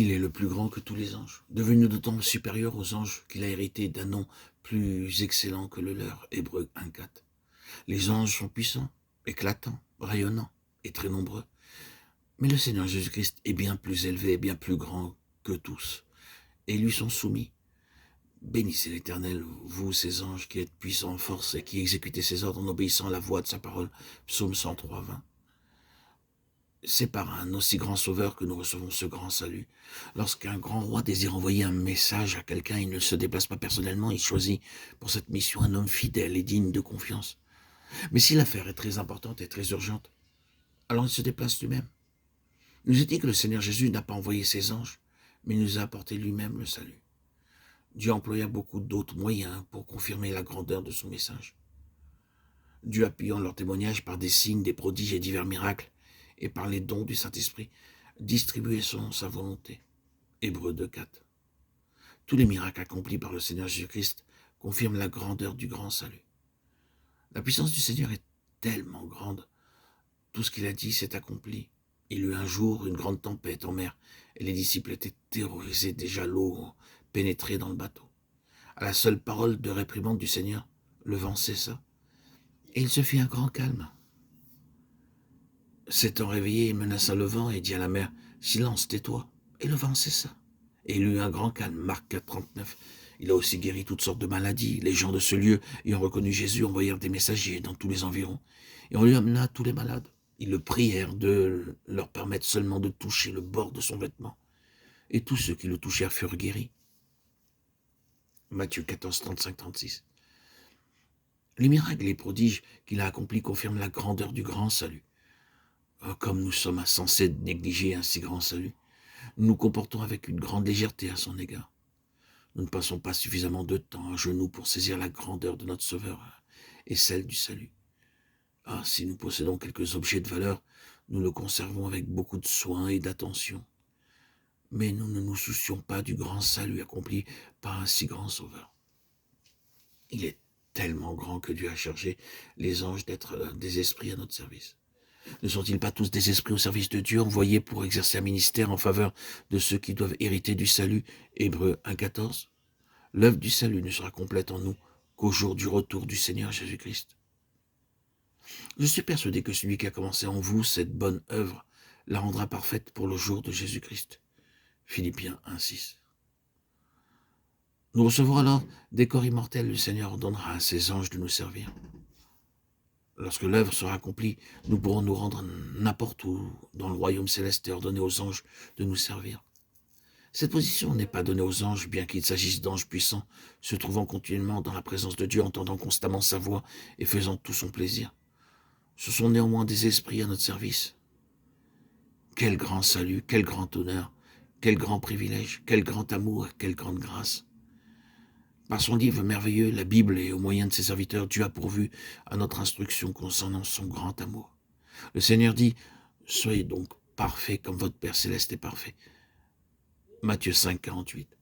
Il est le plus grand que tous les anges, devenu d'autant supérieur aux anges qu'il a hérité d'un nom plus excellent que le leur, Hébreux 1,4. Les anges sont puissants, éclatants, rayonnants et très nombreux. Mais le Seigneur Jésus-Christ est bien plus élevé et bien plus grand que tous, et lui sont soumis. Bénissez l'Éternel, vous, ces anges qui êtes puissants en force et qui exécutez ses ordres en obéissant à la voix de sa parole. Psaume 103, 20. C'est par un aussi grand sauveur que nous recevons ce grand salut. Lorsqu'un grand roi désire envoyer un message à quelqu'un, il ne se déplace pas personnellement, il choisit pour cette mission un homme fidèle et digne de confiance. Mais si l'affaire est très importante et très urgente, alors il se déplace lui-même. Il nous est dit que le Seigneur Jésus n'a pas envoyé ses anges, mais il nous a apporté lui-même le salut. Dieu employa beaucoup d'autres moyens pour confirmer la grandeur de son message. Dieu, appuyant leur témoignage par des signes, des prodiges et divers miracles, et par les dons du Saint-Esprit, distribuait selon sa volonté. Hébreux 2,4. Tous les miracles accomplis par le Seigneur Jésus-Christ confirment la grandeur du grand salut. La puissance du Seigneur est tellement grande. Tout ce qu'il a dit s'est accompli. Il y eut un jour une grande tempête en mer, et les disciples étaient terrorisés. Déjà l'eau pénétrait dans le bateau. À la seule parole de réprimande du Seigneur, le vent cessa, et il se fit un grand calme. S'étant réveillé, il menaça le vent et dit à la mer, « Silence, tais-toi !» Et le vent cessa. Et il eut un grand calme. Marc 4, 39. Il a aussi guéri toutes sortes de maladies. Les gens de ce lieu, ayant reconnu Jésus, envoyèrent des messagers dans tous les environs. Et on lui amena tous les malades. Ils le prièrent de leur permettre seulement de toucher le bord de son vêtement. Et tous ceux qui le touchèrent furent guéris. Matthieu 14, 35, 36. Les miracles et les prodiges qu'il a accomplis confirment la grandeur du grand salut. Comme nous sommes insensés de négliger un si grand salut, nous nous comportons avec une grande légèreté à son égard. Nous ne passons pas suffisamment de temps à genoux pour saisir la grandeur de notre Sauveur et celle du salut. Ah, si nous possédons quelques objets de valeur, nous le conservons avec beaucoup de soin et d'attention. Mais nous ne nous soucions pas du grand salut accompli par un si grand Sauveur. Il est tellement grand que Dieu a chargé les anges d'être des esprits à notre service. Ne sont-ils pas tous des esprits au service de Dieu, envoyés pour exercer un ministère en faveur de ceux qui doivent hériter du salut? Hébreux 1,14. L'œuvre du salut ne sera complète en nous qu'au jour du retour du Seigneur Jésus-Christ. Je suis persuadé que celui qui a commencé en vous cette bonne œuvre la rendra parfaite pour le jour de Jésus-Christ. Philippiens 1,6. Nous recevrons alors des corps immortels. Le Seigneur ordonnera à ses anges de nous servir. Lorsque l'œuvre sera accomplie, nous pourrons nous rendre n'importe où dans le royaume céleste et ordonner aux anges de nous servir. Cette position n'est pas donnée aux anges, bien qu'il s'agisse d'anges puissants, se trouvant continuellement dans la présence de Dieu, entendant constamment sa voix et faisant tout son plaisir. Ce sont néanmoins des esprits à notre service. Quel grand salut, quel grand honneur, quel grand privilège, quel grand amour, quelle grande grâce. Par son livre merveilleux, la Bible, et au moyen de ses serviteurs, Dieu a pourvu à notre instruction concernant son grand amour. Le Seigneur dit, « Soyez donc parfaits comme votre Père céleste est parfait. » Matthieu 5, 48.